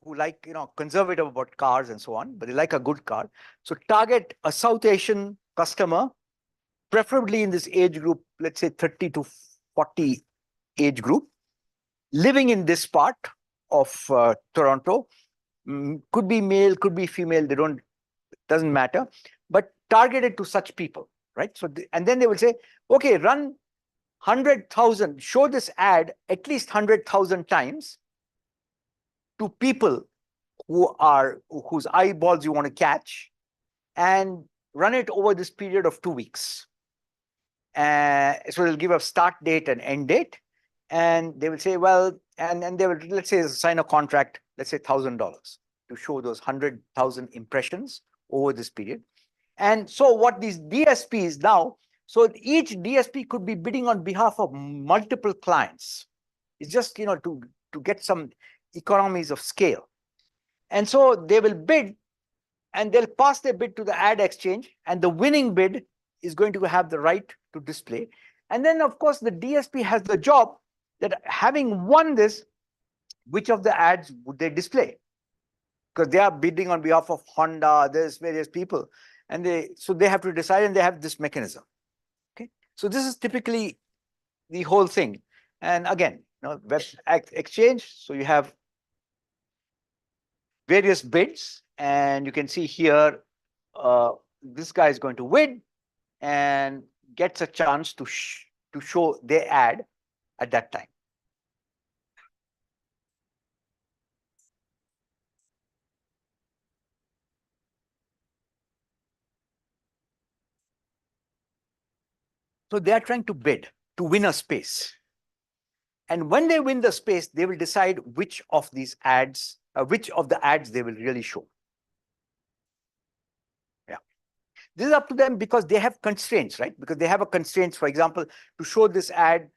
who like, conservative about cars and so on, but they like a good car. So target a South Asian customer, preferably in this age group, let's say 30 to 40 age group, living in this part of Toronto. Could be male, could be female, doesn't matter, but targeted to such people, right? So, and then they will say, okay, run 100,000, show this ad at least 100,000 times to people whose eyeballs you want to catch, and run it over this period of 2 weeks. So they'll give a start date and end date, and they will say, well, and they will, let's say, sign a contract, let's say $1,000 to show those 100,000 impressions over this period. And so what these DSPs now, so each DSP could be bidding on behalf of multiple clients. It's just, to get some economies of scale. And so they will bid, and they'll pass their bid to the ad exchange, and the winning bid is going to have the right to display. And then, of course, the DSP has the job that, having won this, which of the ads would they display? Because they are bidding on behalf of Honda, there's various people, and they have to decide, and they have this mechanism. Okay, so this is typically the whole thing. And again, web exchange, so you have various bids, and you can see here, this guy is going to win and gets a chance to show their ad at that time. So they are trying to bid to win a space. And when they win the space, they will decide which of these ads, which of the ads they will really show. Yeah. This is up to them because they have constraints, right? Because they have a constraint, for example, to show this ad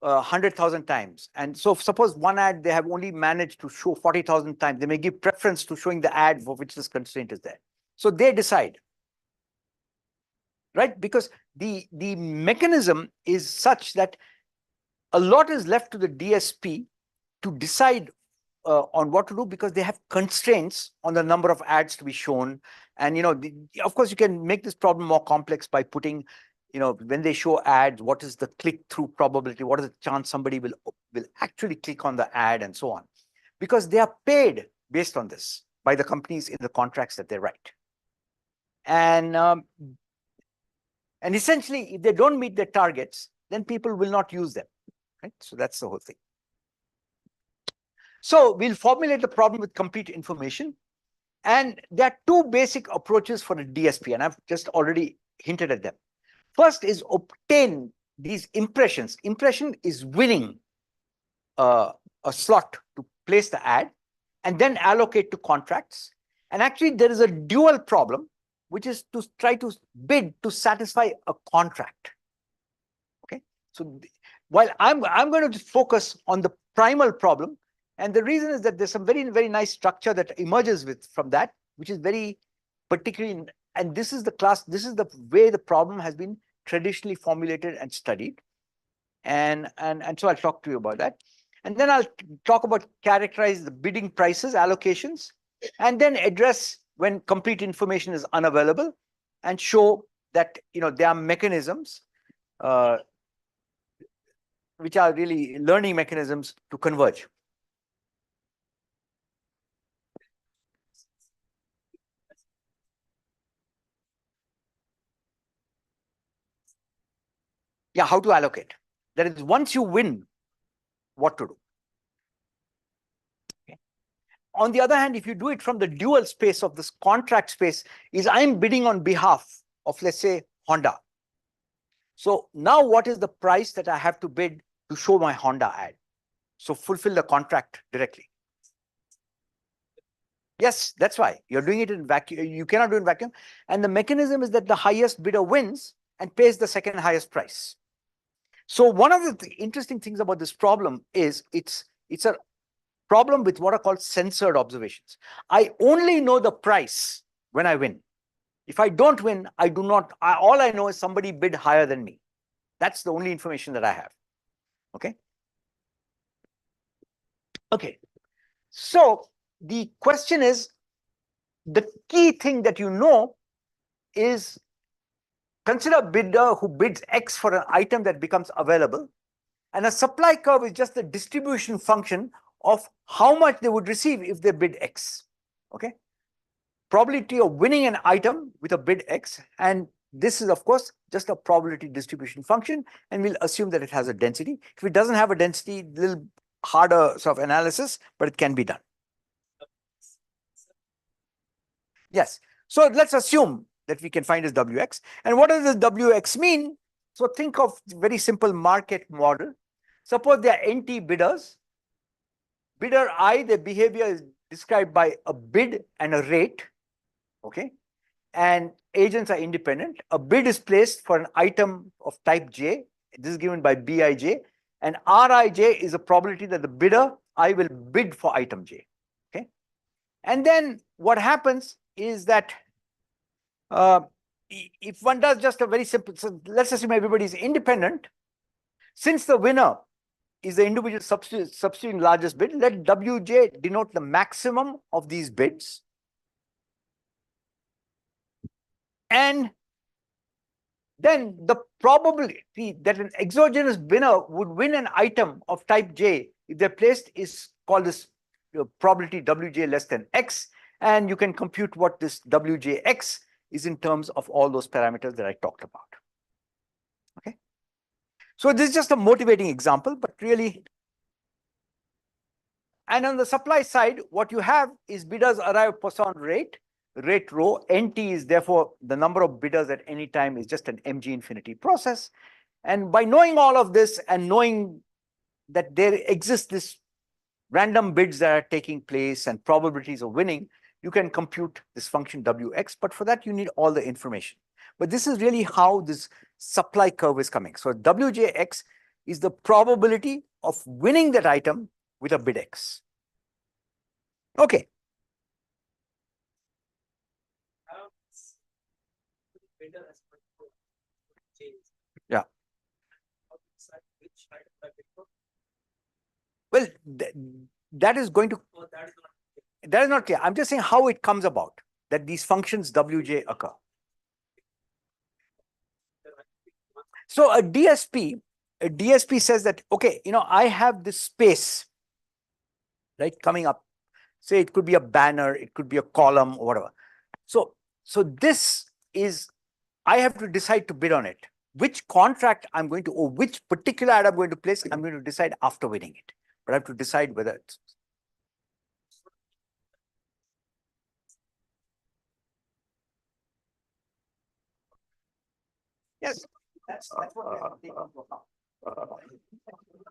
100,000 times. And so suppose one ad, they have only managed to show 40,000 times. They may give preference to showing the ad for which this constraint is there. So they decide, right? Because the mechanism is such that a lot is left to the DSP to decide on what to do, because they have constraints on the number of ads to be shown. And, of course, you can make this problem more complex by putting, when they show ads, what is the click-through probability? What is the chance somebody will actually click on the ad, and so on? Because they are paid based on this by the companies in the contracts that they write. And essentially, if they don't meet their targets, then people will not use them, right? So that's the whole thing. So we'll formulate the problem with complete information. And there are two basic approaches for a DSP, and I've just already hinted at them. First is obtain these impressions. Impression is winning a slot to place the ad, and then allocate to contracts. And actually, there is a dual problem, which is to try to bid to satisfy a contract. Okay, so while I'm going to focus on the primal problem, and the reason is that there's some very, very nice structure that emerges from that, which is very particularly, and this is the way the problem has been traditionally formulated and studied. And so I'll talk to you about that. And then I'll talk about characterize the bidding prices, allocations, and then address when complete information is unavailable, and show that, there are mechanisms which are really learning mechanisms to converge. Yeah, how to allocate. That is, once you win, what to do. Okay. On the other hand, if you do it from the dual space of this contract space, is I'm bidding on behalf of, let's say, Honda. So now what is the price that I have to bid to show my Honda ad? So fulfill the contract directly. Yes, that's why you're doing it in vacuum. You cannot do it in vacuum. And the mechanism is that the highest bidder wins and pays the second highest price. So one of the interesting things about this problem is it's a problem with what are called censored observations. I only know the price when I win. If I don't win, I do not. All I know is somebody bid higher than me. That's the only information that I have. Okay. Okay. So the question is, the key thing that you know is, consider a bidder who bids X for an item that becomes available, and a supply curve is just the distribution function of how much they would receive if they bid X. Okay, probability of winning an item with a bid X, and this is of course just a probability distribution function, and we'll assume that it has a density. If it doesn't have a density, a little harder sort of analysis, but it can be done. Yes, so let's assume that we can find this Wx. And what does this Wx mean? So think of very simple market model. Suppose there are NT bidders. Bidder I, their behavior is described by a bid and a rate. Okay, and agents are independent. A bid is placed for an item of type J. This is given by Bij, and Rij is a probability that the bidder I will bid for item J. Okay, and then what happens is that if one does just a very simple, so let's assume everybody is independent. Since the winner is the individual substituting largest bid, let Wj denote the maximum of these bids. And then the probability that an exogenous winner would win an item of type J if they're placed is called this probability Wj less than X. And you can compute what this Wjx is in terms of all those parameters that I talked about. Okay. So this is just a motivating example, but really, and on the supply side, what you have is bidders arrive Poisson rate rho. NT is therefore the number of bidders at any time is just an MG infinity process. And by knowing all of this and knowing that there exists this random bids that are taking place and probabilities of winning, you can compute this function Wx, but for that you need all the information. But this is really how this supply curve is coming. So Wjx is the probability of winning that item with a bid X. Okay. Yeah. Well, that is going to, that is not clear. I'm just saying how it comes about that these functions Wj occur. So a DSP says that, okay, you know, I have this space, right, coming up. Say it could be a banner, it could be a column or whatever. So this is, I have to decide to bid on it. Which contract I'm going to, or which particular ad I'm going to place, I'm going to decide after winning it. But I have to decide whether it's. Yes, that's what we're taking into account.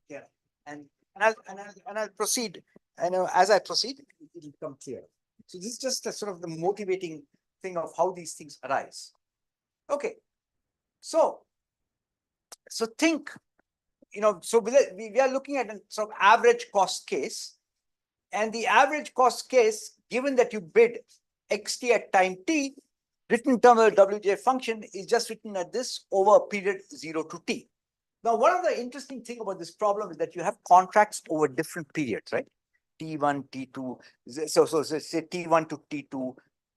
Yeah, and I'll proceed. I know as I proceed, it'll become clear. So this is just a sort of the motivating thing of how these things arise. Okay, so think, you know, so we are looking at a sort of average cost case, and the average cost case, given that you bid xt at time t, written in terms of the Wj function, is just written at this over a period 0 to t. Now, one of the interesting thing about this problem is that you have contracts over different periods, right? T1, T2, so say T1 to T2,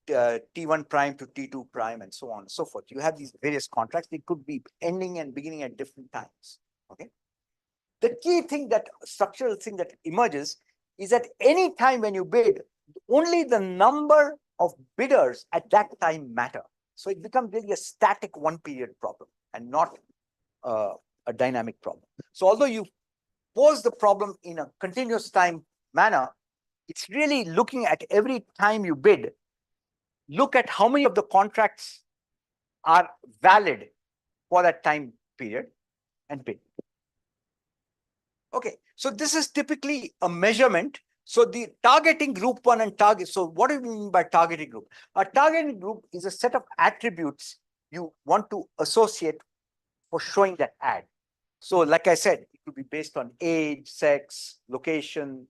T1 prime to T2 prime, and so on and so forth. You have these various contracts. They could be ending and beginning at different times. Okay. The key thing, that structural thing that emerges, is that any time when you bid, only the number of bidders at that time matter. So it becomes really a static one period problem and not a dynamic problem. So although you pose the problem in a continuous time manner, it's really looking at every time you bid, look at how many of the contracts are valid for that time period and bid. Okay, so this is typically a measurement. So the targeting group one and target. So what do we mean by targeting group? A targeting group is a set of attributes you want to associate for showing that ad. So like I said, it could be based on age, sex, location,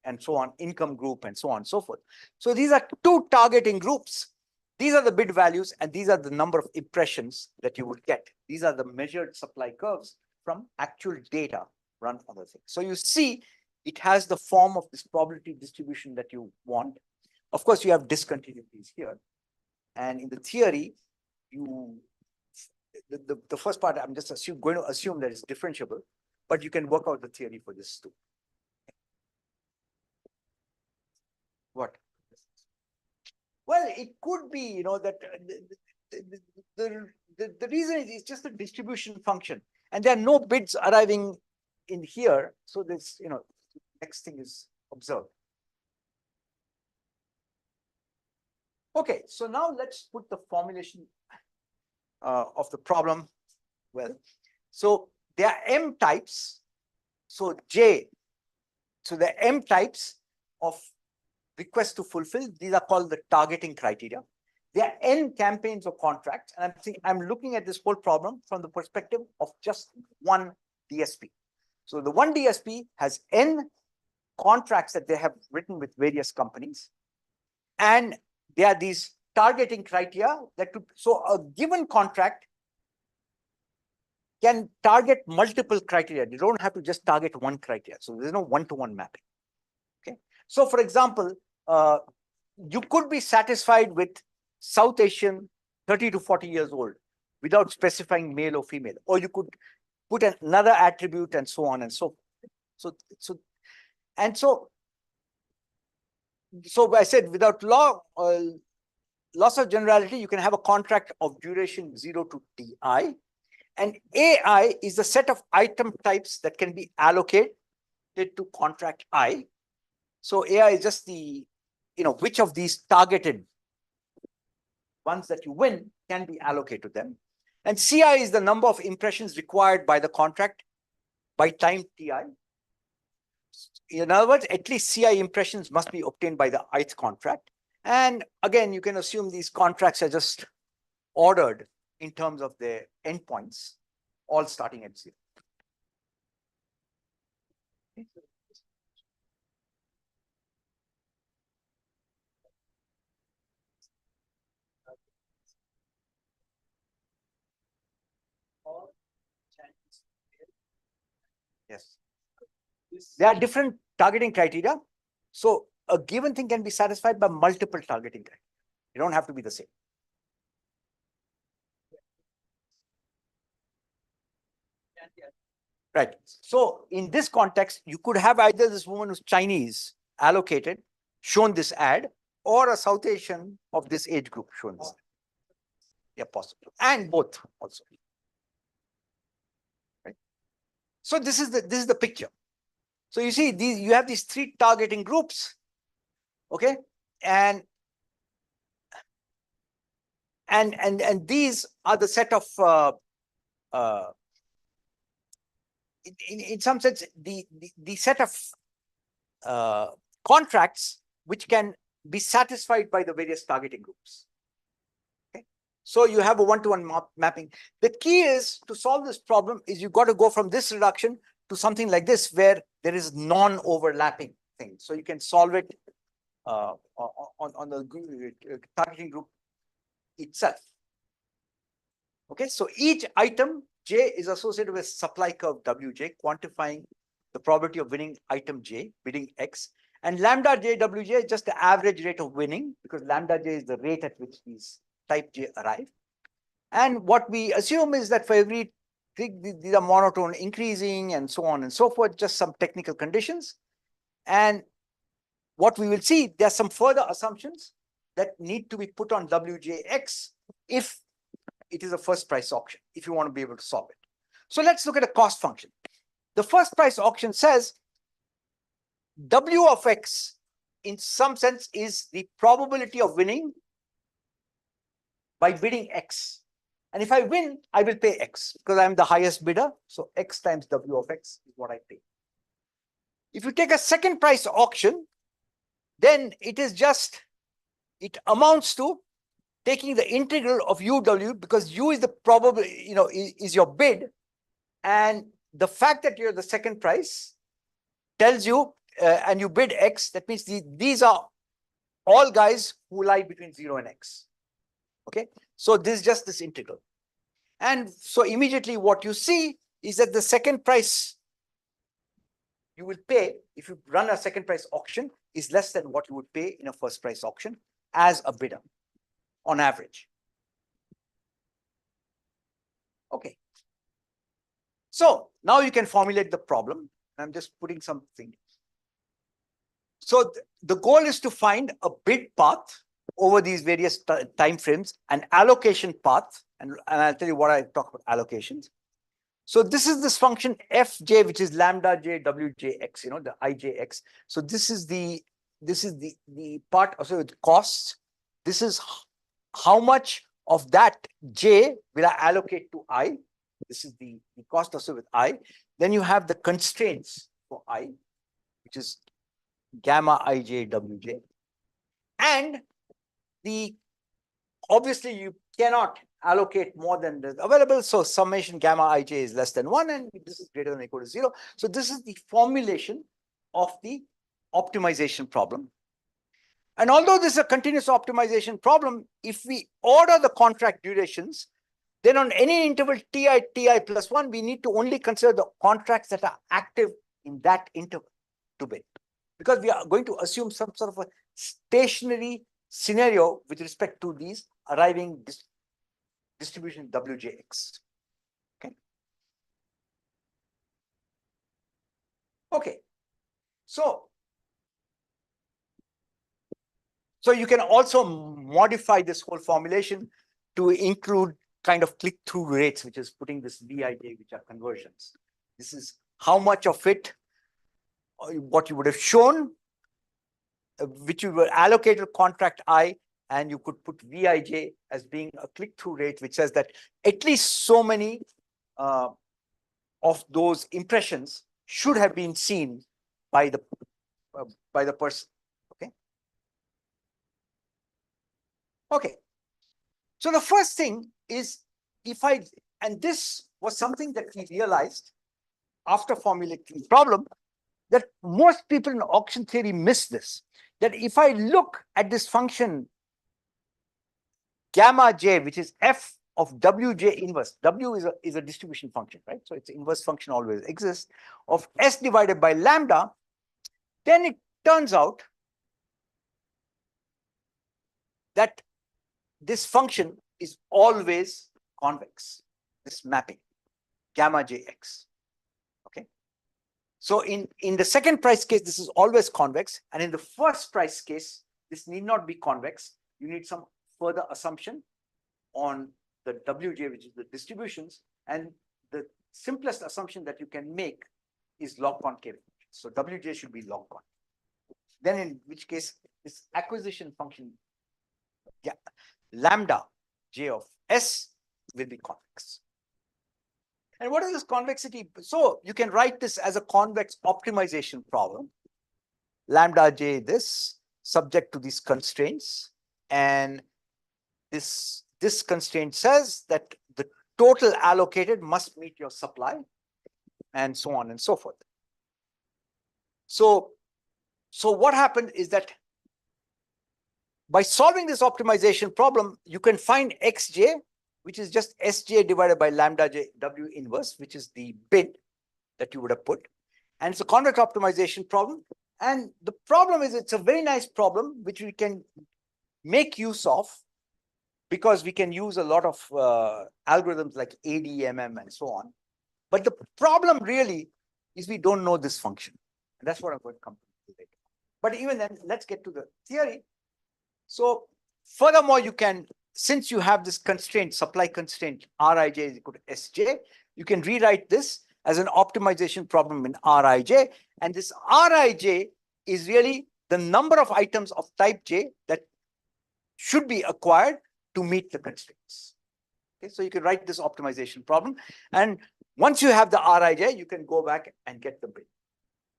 and so on, income group, and so on and so forth. So these are two targeting groups. These are the bid values, and these are the number of impressions that you would get. These are the measured supply curves from actual data run on the thing. So you see it has the form of this probability distribution that you want. Of course, you have discontinuities here. And in the theory, the first part, I'm just going to assume that it's differentiable, but you can work out the theory for this too. What? Well, it could be, that the reason is it's just a distribution function, and there are no bids arriving in here. So this, next thing is observed. Okay, so now let's put the formulation of the problem. Well, so there are M types. So there are M types of requests to fulfill. These are called the targeting criteria. There are N campaigns or contracts, and I'm looking at this whole problem from the perspective of just one DSP. So the one DSP has N contracts that they have written with various companies, and there are these targeting criteria so a given contract can target multiple criteria. You don't have to just target one criteria. So there's no one-to-one mapping. Okay. So for example, you could be satisfied with South Asian 30 to 40 years old without specifying male or female, or you could put another attribute and so on and so forth. So I said without loss of generality, you can have a contract of duration 0 to TI. And AI is the set of item types that can be allocated to contract I. So AI is just the, which of these targeted ones that you win can be allocated to them. And CI is the number of impressions required by the contract by time TI. In other words, at least CI impressions must be obtained by the ith contract. And again, you can assume these contracts are just ordered in terms of their endpoints, all starting at 0. Yes. There are different targeting criteria. So a given thing can be satisfied by multiple targeting criteria. You don't have to be the same. Right. So in this context, you could have either this woman who's Chinese allocated, shown this ad, or a South Asian of this age group shown this ad. Yeah, possible. And both also. Right. So this is the picture. So you see, you have these 3 targeting groups. Okay. And these are the set of in some sense the set of contracts which can be satisfied by the various targeting groups. Okay. So you have a one-to-one mapping. The key is to solve this problem is you've got to go from this reduction to something like this where there is non-overlapping thing. So you can solve it on the targeting group itself. Okay, so each item J is associated with supply curve Wj, quantifying the probability of winning item J, bidding X. And lambda J Wj is just the average rate of winning, because lambda J is the rate at which these type J arrive. And what we assume is that for every these are monotone increasing and so on and so forth, just some technical conditions. And what we will see, there are some further assumptions that need to be put on Wjx if it is a first price auction, if you want to be able to solve it. So let's look at a cost function. The first price auction says W of X in some sense is the probability of winning by bidding X. And if I win, I will pay X because I'm the highest bidder. So X times W of X is what I pay. If you take a second price auction, then it amounts to taking the integral of UW, because U is the probable, is your bid. And the fact that you're the second price tells you, and you bid X, that means these are all guys who lie between 0 and X. Okay. So this is just this integral. And so immediately what you see is that the second price you will pay if you run a second price auction is less than what you would pay in a first price auction as a bidder on average. Okay. So now you can formulate the problem. I'm just putting something. So the goal is to find a bid path over these various time frames, an allocation path, and I'll tell you what I talk about allocations. So this is this function fj, which is lambda j wjx, you know, the ijx. So this is the part also with costs. This is how much of that j will I allocate to I. This is the cost also with I. Then you have the constraints for I, which is gamma ij wj, and the obviously you cannot allocate more than the available, so summation gamma ij is less than 1 and this is greater than or equal to 0. So this is the formulation of the optimization problem. And although this is a continuous optimization problem, if we order the contract durations, then on any interval ti plus 1, we need to only consider the contracts that are active in that interval to bid, because we are going to assume some sort of a stationary scenario with respect to these arriving distribution wjx. Okay. Okay. So you can also modify this whole formulation to include kind of click-through rates, which is putting this bij, which are conversions. This is how much of it, what you would have shown, which you were allocated contract I, and you could put Vij as being a click-through rate, which says that at least so many of those impressions should have been seen by the person. Okay. Okay. So the first thing is, and this was something that we realized after formulating the problem, that most people in auction theory miss this, that if I look at this function gamma j, which is f of wj inverse, w is a distribution function, right? So its inverse function always exists, of s divided by lambda, then it turns out that this function is always convex, this mapping, gamma jx. Okay. So in the second price case, this is always convex. And in the first price case, this need not be convex. You need some further assumption on the wj, which is the distributions. And the simplest assumption that you can make is log concave. So wj should be log concave. Then in which case, this acquisition function, yeah, lambda j of s will be convex. And what is this convexity? So you can write this as a convex optimization problem. Lambda j this, subject to these constraints. And this constraint says that the total allocated must meet your supply, and so on and so forth. So what happened is that by solving this optimization problem, you can find xj, which is just sj divided by lambda j w inverse, which is the bid that you would have put. And it's a convex optimization problem. And the problem is, it's a very nice problem, which we can make use of because we can use a lot of algorithms like ADMM and so on. But the problem really is we don't know this function. And that's what I'm going to come to later. But even then, let's get to the theory. So furthermore, you can, since you have this constraint, supply constraint, Rij is equal to Sj, you can rewrite this as an optimization problem in Rij. And this Rij is really the number of items of type J that should be acquired to meet the constraints. Okay, so you can write this optimization problem. And once you have the Rij, you can go back and get the bid.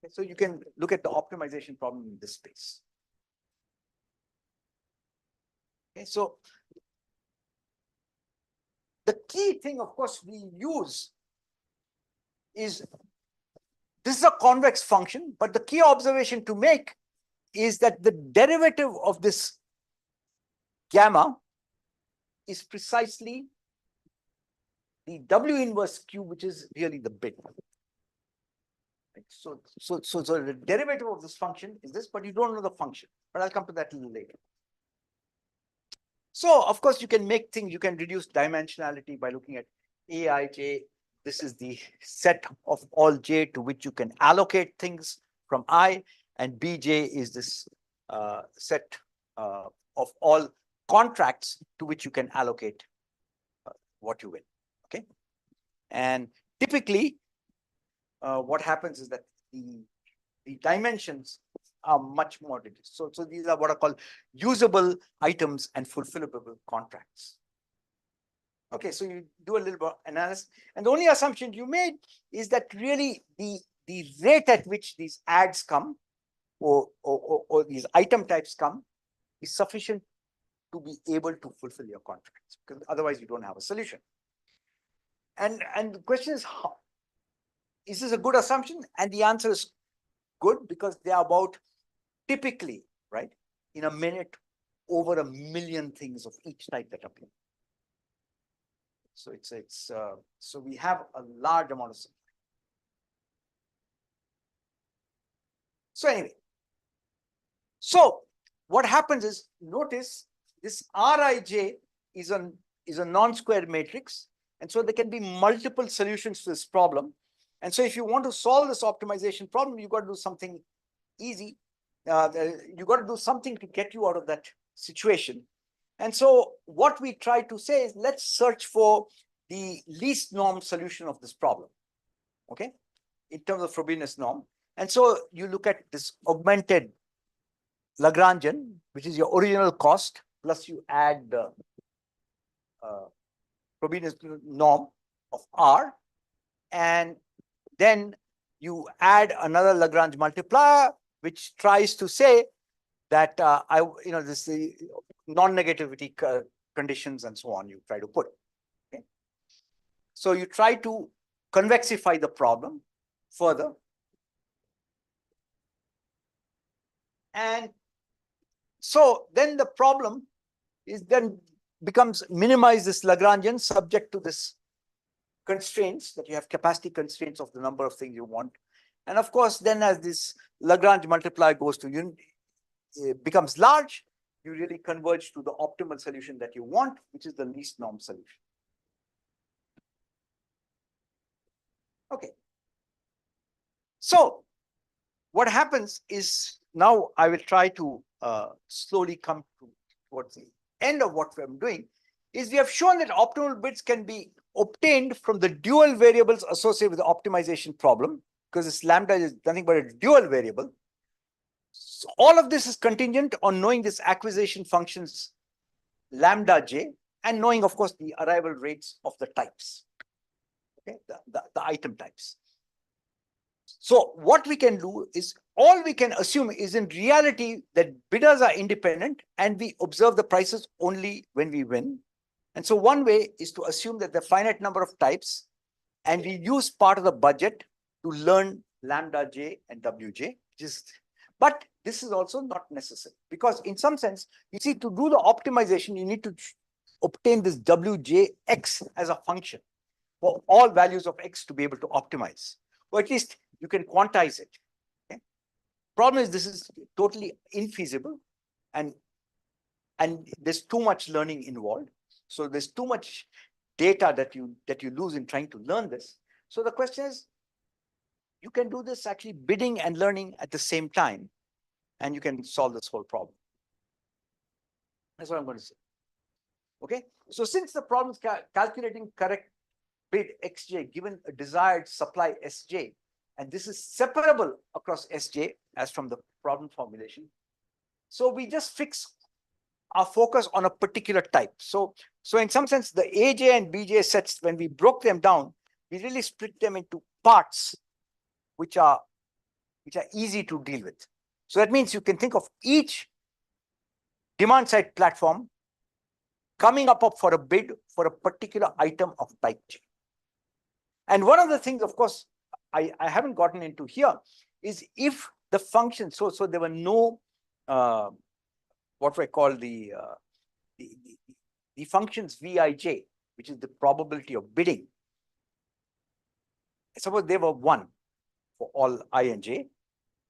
Okay, so you can look at the optimization problem in this space. Okay, so the key thing, of course, we use is this is a convex function, but the key observation to make is that the derivative of this gamma is precisely the W inverse Q, which is really the bid. Right? So the derivative of this function is this, but you don't know the function. But I'll come to that a little later. So of course you can make things, you can reduce dimensionality by looking at Aij. This is the set of all j to which you can allocate things from I, and Bj is this set of all contracts to which you can allocate what you win. Okay, and typically what happens is that the dimensions are much more reduced. So these are what are called usable items and fulfillable contracts. Okay, so you do a little bit of analysis, and the only assumption you made is that really the rate at which these ads come or these item types come is sufficient to be able to fulfill your contracts, because otherwise you don't have a solution. And the question is, how is this a good assumption? And the answer is good, because they are about typically, right, in a minute, over 1 million things of each type that appear. So so we have a large amount of supply. So anyway, so what happens is, notice this Rij is a non-square matrix, and so there can be multiple solutions to this problem. And so if you want to solve this optimization problem, you've got to do something easy. You got to do something to get you out of that situation. And so what we try to say is, let's search for the least norm solution of this problem, okay, in terms of Frobenius norm. And so you look at this augmented Lagrangian, which is your original cost, plus you add the Frobenius norm of R, and then you add another Lagrange multiplier, which tries to say that this non-negativity conditions and so on, you try to put. Okay, so you try to convexify the problem further, and so then the problem is then becomes minimize this Lagrangian subject to this constraints, that you have capacity constraints of the number of things you want. And of course, then as this Lagrange multiplier goes to becomes large, you really converge to the optimal solution that you want, which is the least norm solution. Okay. So what happens is, now I will try to slowly come towards the end of what I'm doing, is we have shown that optimal bids can be obtained from the dual variables associated with the optimization problem, because this lambda is nothing but a dual variable. So all of this is contingent on knowing this acquisition functions lambda j, and knowing, of course, the arrival rates of the types, okay, the item types. So what we can do is, all we can assume is in reality that bidders are independent, and we observe the prices only when we win. And so one way is to assume that there are finite number of types, and we use part of the budget to learn lambda j and wj, but this is also not necessary, because in some sense, you see, to do the optimization, you need to obtain this wjx as a function for all values of x to be able to optimize, or at least you can quantize it. Okay? Problem is, this is totally infeasible, and there's too much learning involved. So there's too much data that you lose in trying to learn this. So the question is, you can do this actually bidding and learning at the same time, and you can solve this whole problem. That's what I'm going to say. Okay, so since the problem is calculating correct bid xj given a desired supply sj, and this is separable across sj as from the problem formulation, so we just fix our focus on a particular type. So in some sense, the AJ and BJ sets, when we broke them down, we really split them into parts which are easy to deal with. So that means you can think of each demand side platform coming up for a bid for a particular item of type J. And one of the things, of course, I haven't gotten into here is, if the function, so there were no what I call the functions Vij, which is the probability of bidding. Suppose they were 1, for all I and j,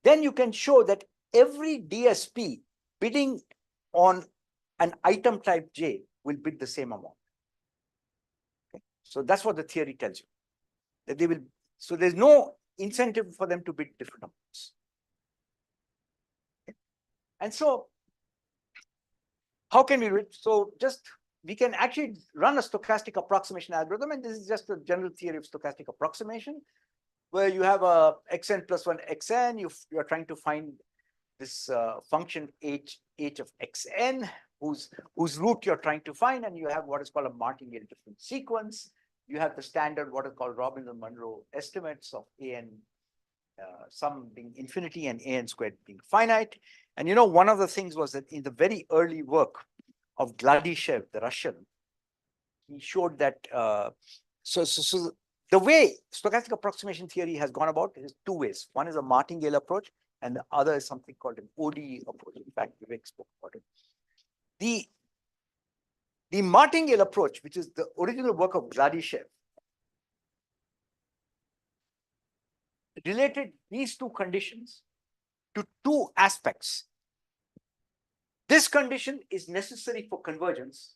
then you can show that every DSP bidding on an item type j will bid the same amount. Okay? So that's what the theory tells you, that they will. So there's no incentive for them to bid different amounts. Okay? And so how can we do it? So we can actually run a stochastic approximation algorithm, and this is just a general theory of stochastic approximation, where you have a xn plus 1 xn, you are trying to find this function h of xn, whose root you're trying to find, and you have what is called a martingale difference sequence. You have the standard what is called Robinson-Monroe estimates of an sum being infinity and an squared being finite. And one of the things was that in the very early work of Gladyshev, the Russian, he showed that so the way stochastic approximation theory has gone about is two ways. One is a martingale approach, and the other is something called an ODE approach. In fact, Vivek spoke about it. The martingale approach, which is the original work of Gladyshev, related these two conditions to two aspects. This condition is necessary for convergence,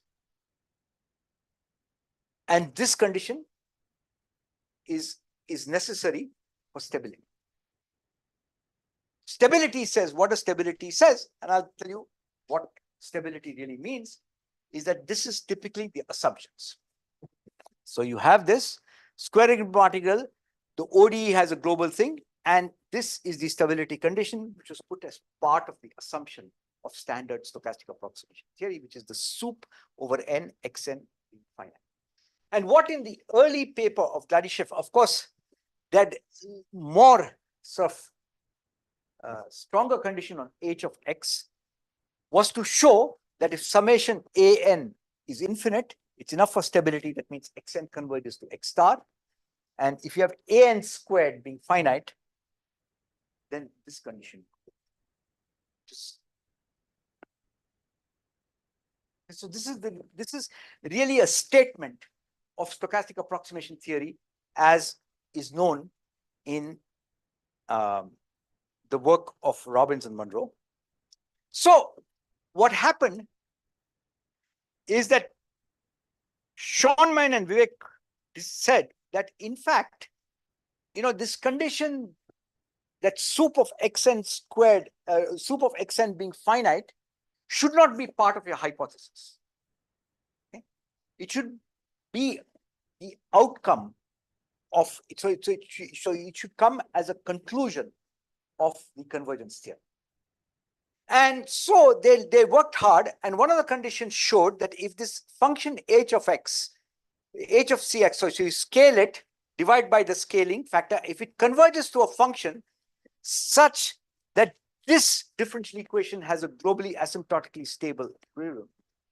and this condition is necessary for stability. Stability says, what does stability says? And I'll tell you what stability really means, is that this is typically the assumptions. So you have this square martingale, the ODE has a global thing, and this is the stability condition, which was put as part of the assumption of standard stochastic approximation theory, which is the soup over n xn being finite. And what in the early paper of Gladyshev, of course, that more sort of stronger condition on h of x was to show that if summation an is infinite, it's enough for stability. That means xn converges to x star. And if you have an squared being finite, then this condition just. So this is really a statement of stochastic approximation theory as is known in the work of Robinson-Monroe. So what happened is that Schonman and Vivek said that in fact, this condition that soup of xn squared, soup of xn being finite should not be part of your hypothesis. Okay? It should be the outcome of it. So it should come as a conclusion of the convergence theorem. And so they worked hard, and one of the conditions showed that if this function h of x, h of cx, so you scale it, divide by the scaling factor, if it converges to a function such that this differential equation has a globally asymptotically stable equilibrium,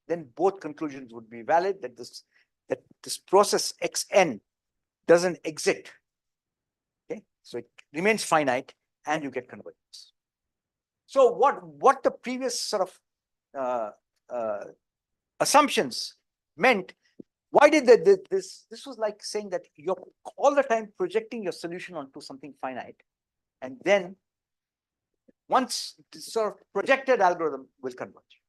then both conclusions would be valid, that this process xn doesn't exit. Okay, so it remains finite and you get convergence. So what the previous sort of assumptions meant, why did this was like saying that you're all the time projecting your solution onto something finite, and then once this sort of projected algorithm will converge.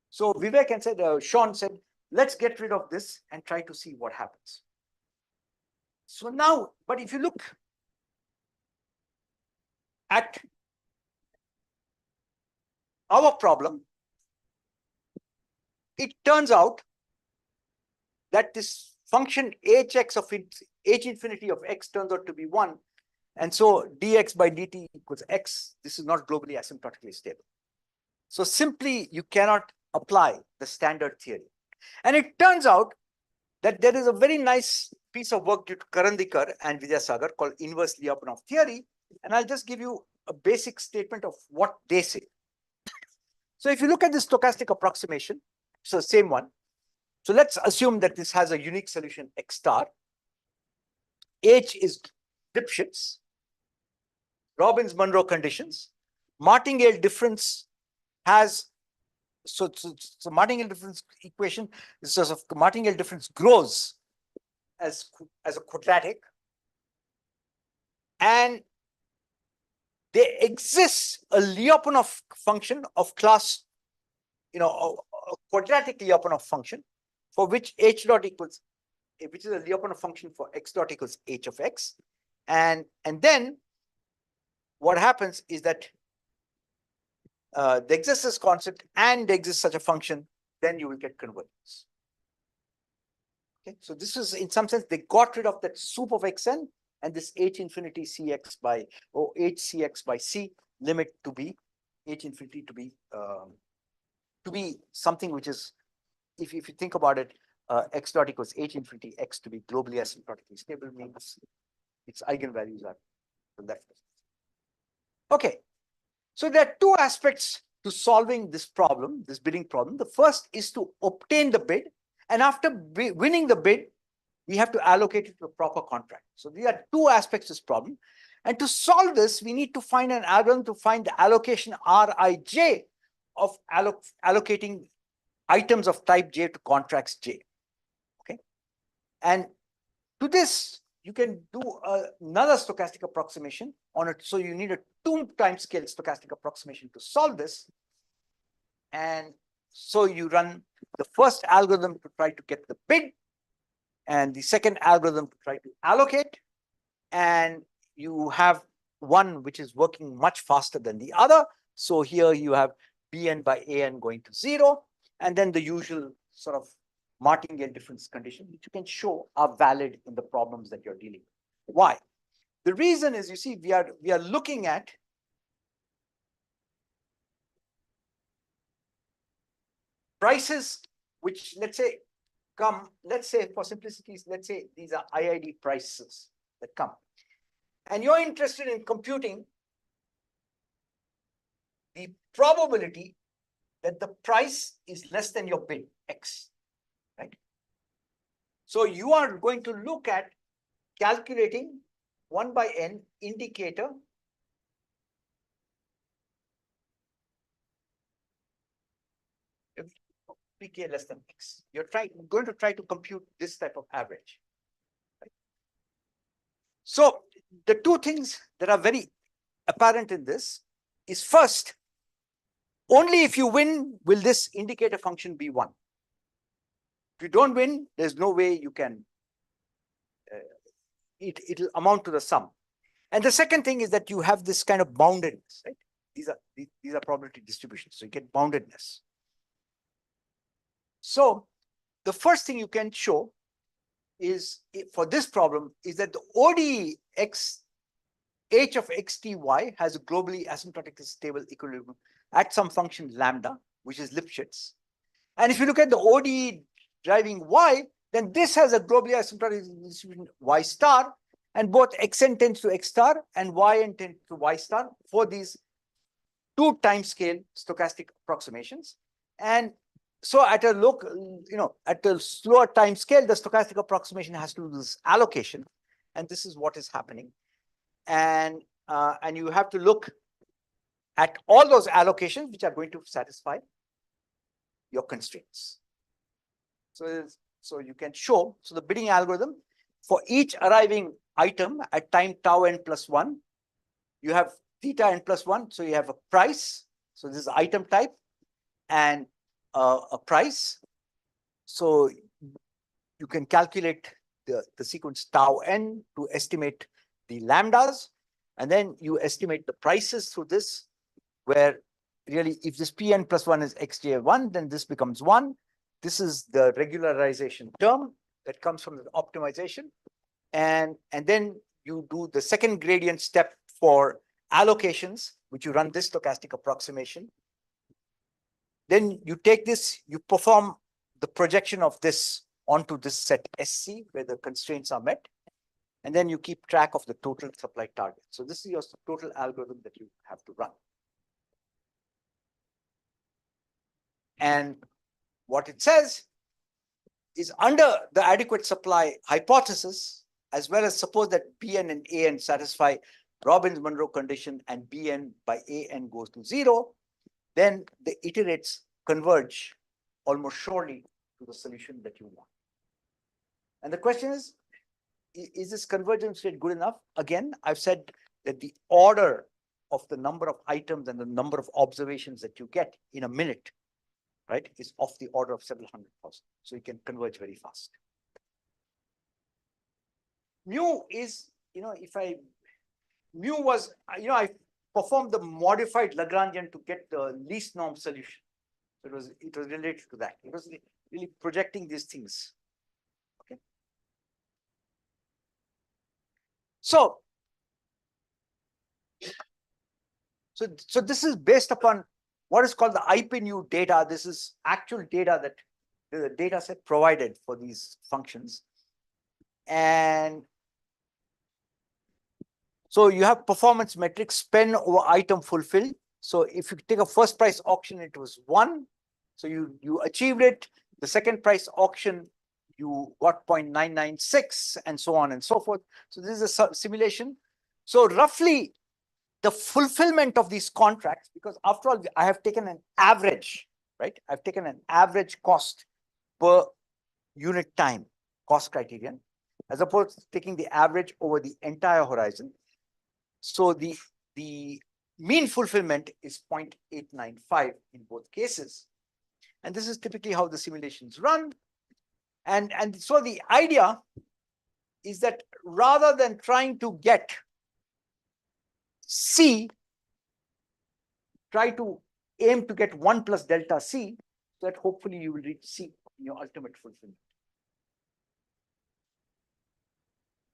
So Vivek and Sean said, let's get rid of this and try to see what happens. So now, but if you look at our problem, it turns out that this function hx of h infinity of x turns out to be 1. And so dx by dt equals x. This is not globally asymptotically stable. So simply you cannot apply the standard theory. And it turns out that there is a very nice piece of work due to Karandikar and Vidyasagar called inverse Lyapunov theory. And I'll just give you a basic statement of what they say. So if you look at this stochastic approximation, so same one. So let's assume that this has a unique solution x star. H is Lipschitz, Robbins-Monroe conditions. Martingale difference has, so martingale difference equation, this sort of martingale difference grows as a quadratic. And there exists a Lyapunov function of class, a quadratic Lyapunov function for which h dot equals, which is a Lyapunov function for x dot equals h of x. And then what happens is that there exists this constant and there exists such a function, then you will get convergence. Okay, so this is, in some sense, they got rid of that soup of xn and this h infinity cx by, or h cx by c limit to be h infinity to be something which is, if you think about it, x dot equals h infinity x to be globally asymptotically stable means its eigenvalues are the left. Okay, so there are two aspects to solving this problem, this bidding problem. The first is to obtain the bid, and after winning the bid, we have to allocate it to a proper contract. So there are two aspects to this problem. And to solve this, we need to find an algorithm to find the allocation Rij of allocating items of type J to contracts J. Okay. And to this, you can do another stochastic approximation on it. So you need a 2-time scale stochastic approximation to solve this. And so you run the first algorithm to try to get the bid, and the second algorithm to try to allocate. And you have one which is working much faster than the other. So here you have Bn by An going to 0, and then the usual sort of martingale difference condition, which you can show are valid in the problems that you're dealing with. Why? The reason is, you see, we are looking at prices which, let's say, come, let's say for simplicity, let's say these are IID prices that come. And you're interested in computing the probability that the price is less than your bid, X, right? So you are going to look at calculating 1 by n indicator if pk less than X. You're going to try to compute this type of average. Right? So the two things that are very apparent in this is, first, only if you win will this indicator function be 1. If you don't win, there's no way you can, it'll amount to the sum. And the second thing is that you have this kind of boundedness, right? These are probability distributions, so you get boundedness. So the first thing you can show is, for this problem, is that the ODE x h of xty has a globally asymptotically stable equilibrium at some function lambda, which is Lipschitz. And if you look at the ODE driving y, then this has a globally asymptotic distribution y star, and both xn tends to x star and yn tends to y star for these 2-time scale stochastic approximations. And so at a local, at a slower time scale, the stochastic approximation has to do this allocation, and this is what is happening. And you have to look at all those allocations which are going to satisfy your constraints. So you can show, so the bidding algorithm for each arriving item at time tau n plus 1, you have theta n plus 1. So you have a price. So this is item type and a price. So you can calculate the sequence tau n to estimate the lambdas, and then you estimate the prices through this, where really if this Pn plus 1 is xj1, then this becomes 1. This is the regularization term that comes from the optimization. And then you do the second gradient step for allocations, which you run this stochastic approximation. Then you take this, you perform the projection of this onto this set SC, where the constraints are met. And then you keep track of the total supply target. So this is your total algorithm that you have to run. And what it says is, under the adequate supply hypothesis, as well as suppose that Bn and An satisfy Robbins-Monroe condition and Bn by An goes to 0, then the iterates converge almost surely to the solution that you want. And the question is this convergence rate good enough? Again, I've said that the order of the number of items and the number of observations that you get in a minute, right, is of the order of several hundred thousand. So you can converge very fast. Mu is, mu was, I performed the modified Lagrangian to get the least norm solution. So it was related to that. It was really projecting these things. Okay. So this is based upon what is called the IPNU data. This is actual data that the data set provided for these functions. And so you have performance metrics, spend over item fulfilled. So if you take a first price auction, it was 1. So you achieved it. The second price auction, you got 0.996 and so on and so forth. So this is a simulation. So roughly the fulfillment of these contracts, because after all, I have taken an average, right? I've taken an average cost per unit time cost criterion, as opposed to taking the average over the entire horizon. So the mean fulfillment is 0.895 in both cases. And this is typically how the simulations run. And so the idea is that rather than trying to get C, try to aim to get 1 plus delta C, so that hopefully you will reach C in your ultimate fulfillment.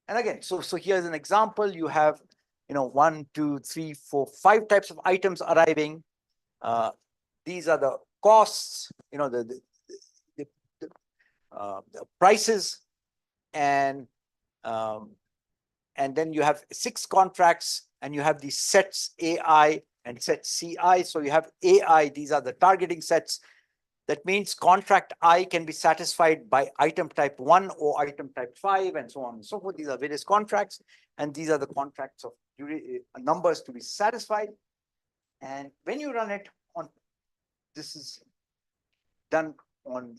And again, so here's an example. You have 1, 2, 3, 4, 5 types of items arriving. These are the costs, the prices, and then you have 6 contracts, and you have these sets AI and set CI. So you have AI, these are the targeting sets. That means contract I can be satisfied by item type 1 or item type 5 and so on and so forth. These are various contracts, and these are the contracts of numbers to be satisfied. And when you run it on, this is done on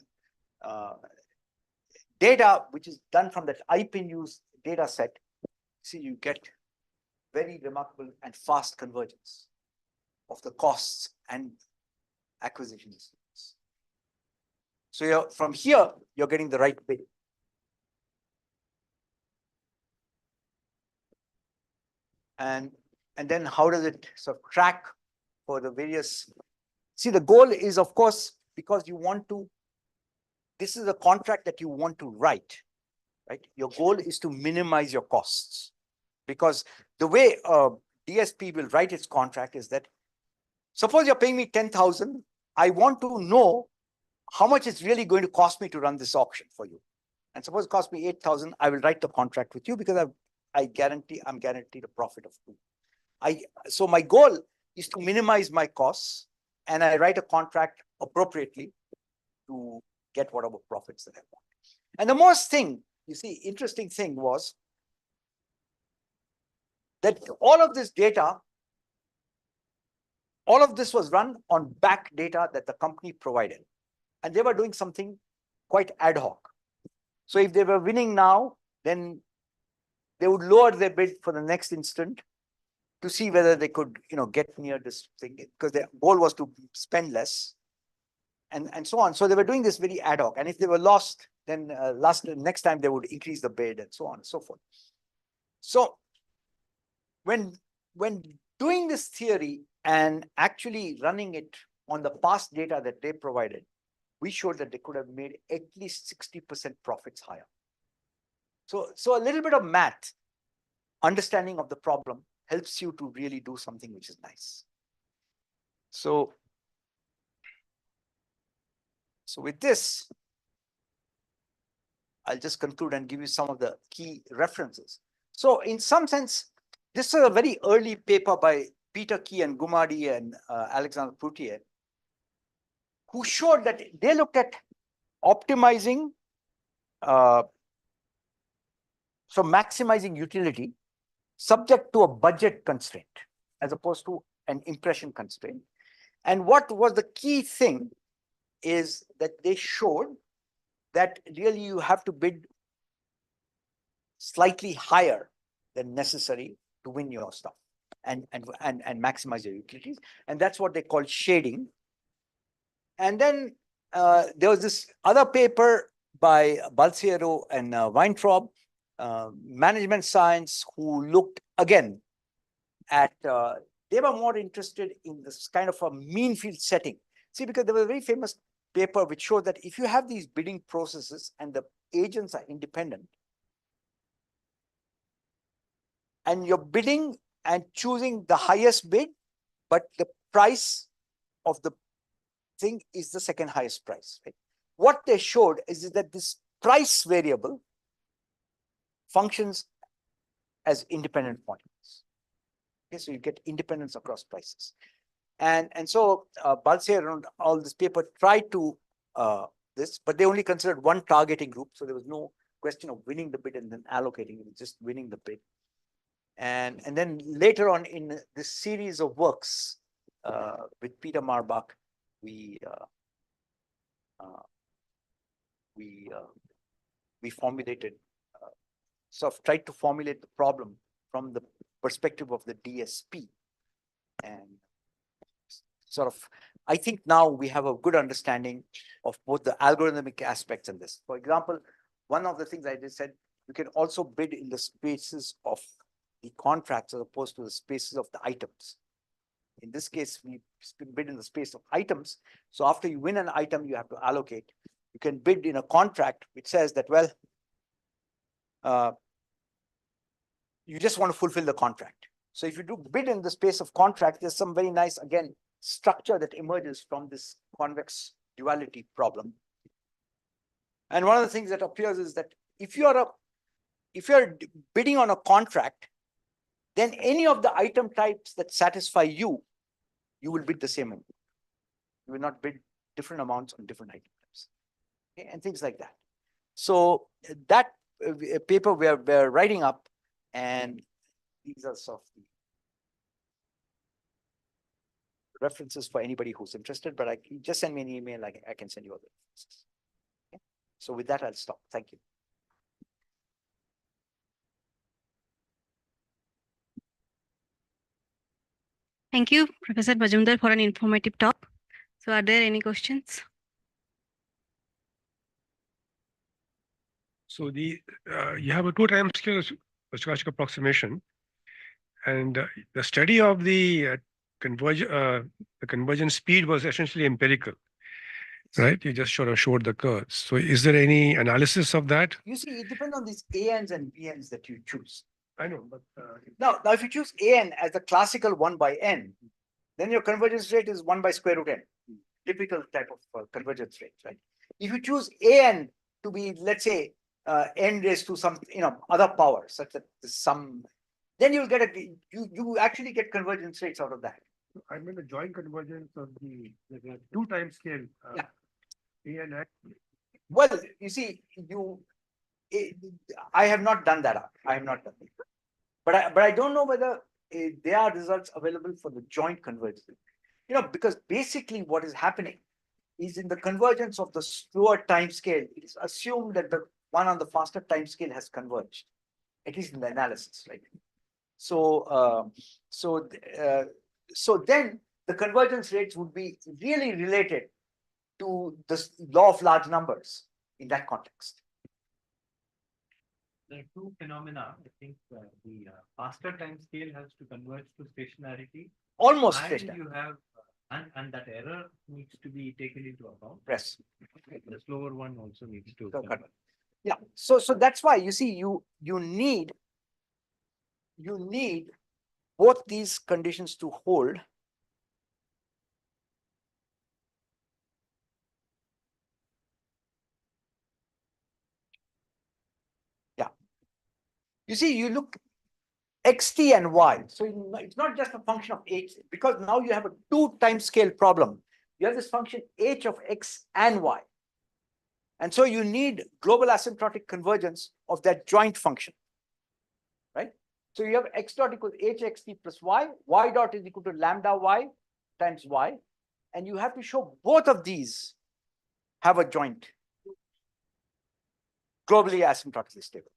data which is done from that IPNU's data set. See, you get very remarkable and fast convergence of the costs and acquisitions. So from here, you're getting the right bid. And then how does it sort of track for the various? See, the goal is, of course, because you want to, this is a contract that you want to write, right? Your goal is to minimize your costs, because the way DSP will write its contract is that, suppose you're paying me 10,000, I want to know how much it's really going to cost me to run this auction for you. And suppose it costs me 8,000, I will write the contract with you because I'm guaranteed a profit of 2. So my goal is to minimize my costs, and I write a contract appropriately to get whatever profits that I want. And the most interesting thing was that all of this data, all of this was run on back data that the company provided. And they were doing something quite ad hoc. So if they were winning now, then they would lower their bid for the next instant to see whether they could, get near this thing, because their goal was to spend less, and so on. So they were doing this very ad hoc. And if they were lost, then next time they would increase the bid and so on and so forth. So when doing this theory and actually running it on the past data that they provided, we showed that they could have made at least 60% profits higher. So a little bit of math, understanding of the problem, helps you to really do something which is nice. So with this, I'll just conclude and give you some of the key references. So in some sense, this is a very early paper by Peter Key and Gumadi and Alexander Proutier, who showed that they looked at optimizing, so maximizing utility subject to a budget constraint as opposed to an impression constraint. And what was the key thing is that they showed that really you have to bid slightly higher than necessary to win your stuff. and maximize your utilities. And that's what they call shading. And then there was this other paper by Balsiero and Weintraub, management science, who looked again at, they were more interested in this kind of a mean field setting. See, because there was a very famous paper which showed that if you have these bidding processes and the agents are independent, and you're bidding and choosing the highest bid, but the price of the thing is the second highest price. Right? What they showed is that this price variable functions as independent points. Okay, so you get independence across prices. And so Balsier and all this paper tried to this, but they only considered one targeting group. So there was no question of winning the bid and then allocating it, just winning the bid. And then later on in this series of works with Peter Marbach, we formulated, sort of tried to formulate the problem from the perspective of the DSP. And sort of, I think now we have a good understanding of both the algorithmic aspects in this. For example, one of the things I just said, you can also bid in the spaces of the contracts as opposed to the spaces of the items. In this case, we bid in the space of items. So after you win an item, you have to allocate. You can bid in a contract which says that, well, you just want to fulfill the contract. So if you do bid in the space of contract, there's some very nice, again, structure that emerges from this convex duality problem. And one of the things that appears is that if you're bidding on a contract, then any of the item types that satisfy you, you will bid the same amount. You will not bid different amounts on different item types, okay, and things like that. So that paper we're writing up, and these are sort of the references for anybody who's interested, but just send me an email, I can send you all the references. Okay? So with that, I'll stop. Thank you. Thank you, Professor Mazumdar, for an informative talk. So are there any questions? So you have a two-time scale stochastic approximation, and the study of the convergence speed was essentially empirical, right? You just sort of showed the curves. So is there any analysis of that? You see, it depends on these ANs and BNs that you choose. I know, but now if you choose AN as the classical 1 by n, then your convergence rate is 1 by square root n, typical type of convergence rate, right? If you choose AN to be, let's say, n raised to some other power, such that some, then you'll get you actually get convergence rates out of that. I mean the joint convergence of the two-time scale. AN. Well, you see, I have not done that up. I have not done that. But I don't know whether there are results available for the joint convergence. Because basically what is happening is in the convergence of the slower time scale, it is assumed that the one on the faster time scale has converged, at least in the analysis, right? So then the convergence rates would be really related to the law of large numbers in that context. There are two phenomena. I think the faster time scale has to converge to stationarity. Almost and stationary. You have and that error needs to be taken into account. Yes. The slower one also needs to. Yeah. So that's why you see you need both these conditions to hold. Yeah. You see, you look xt and y. So it's not just a function of h, because now you have a two-time scale problem. You have this function h of x and y. And so you need global asymptotic convergence of that joint function, right? So you have x dot equals hxt plus y dot is equal to lambda y times y. And you have to show both of these have a joint, globally asymptotically stable.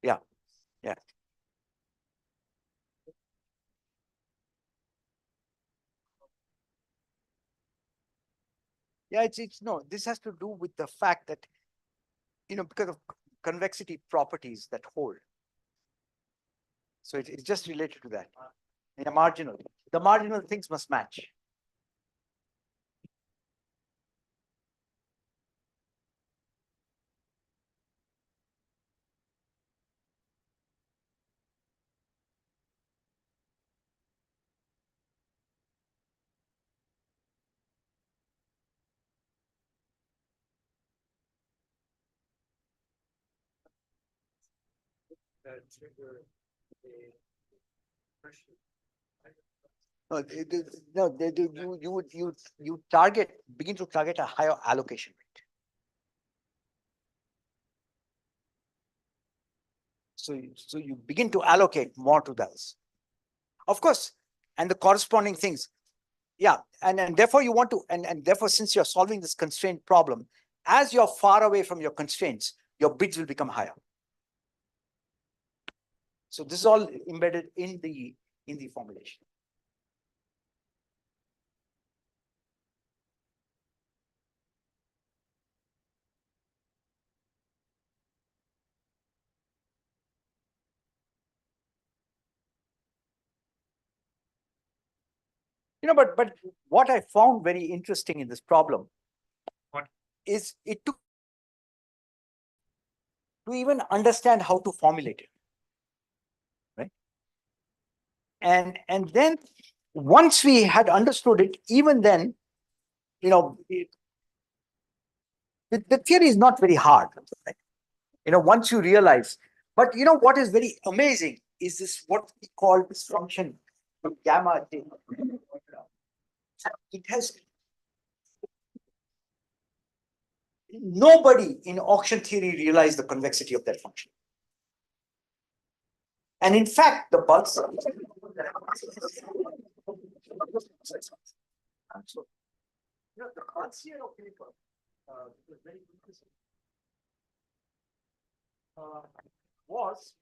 Yeah, yeah. Yeah, it's no, this has to do with the fact that, because of convexity properties that hold. So it's just related to that. Yeah, marginal. The marginal things must match. No, you begin to target a higher allocation rate. So you begin to allocate more to those. Of course, and the corresponding things. Yeah, and therefore you want to, and therefore, since you're solving this constraint problem, as you're far away from your constraints, your bids will become higher. So this is all embedded in the formulation. But what I found very interesting in this problem is it took to even understand how to formulate it, right? And then once we had understood it, even then, the theory is not very hard, right? Once you realize, but what is very amazing is this, what we call this function gamma T. It has nobody in auction theory realized the convexity of that function. And in fact, the bulk the Consier of paper was very interesting. Was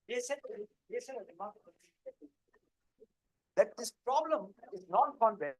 they said a remarkable thing, that this problem is non-convex.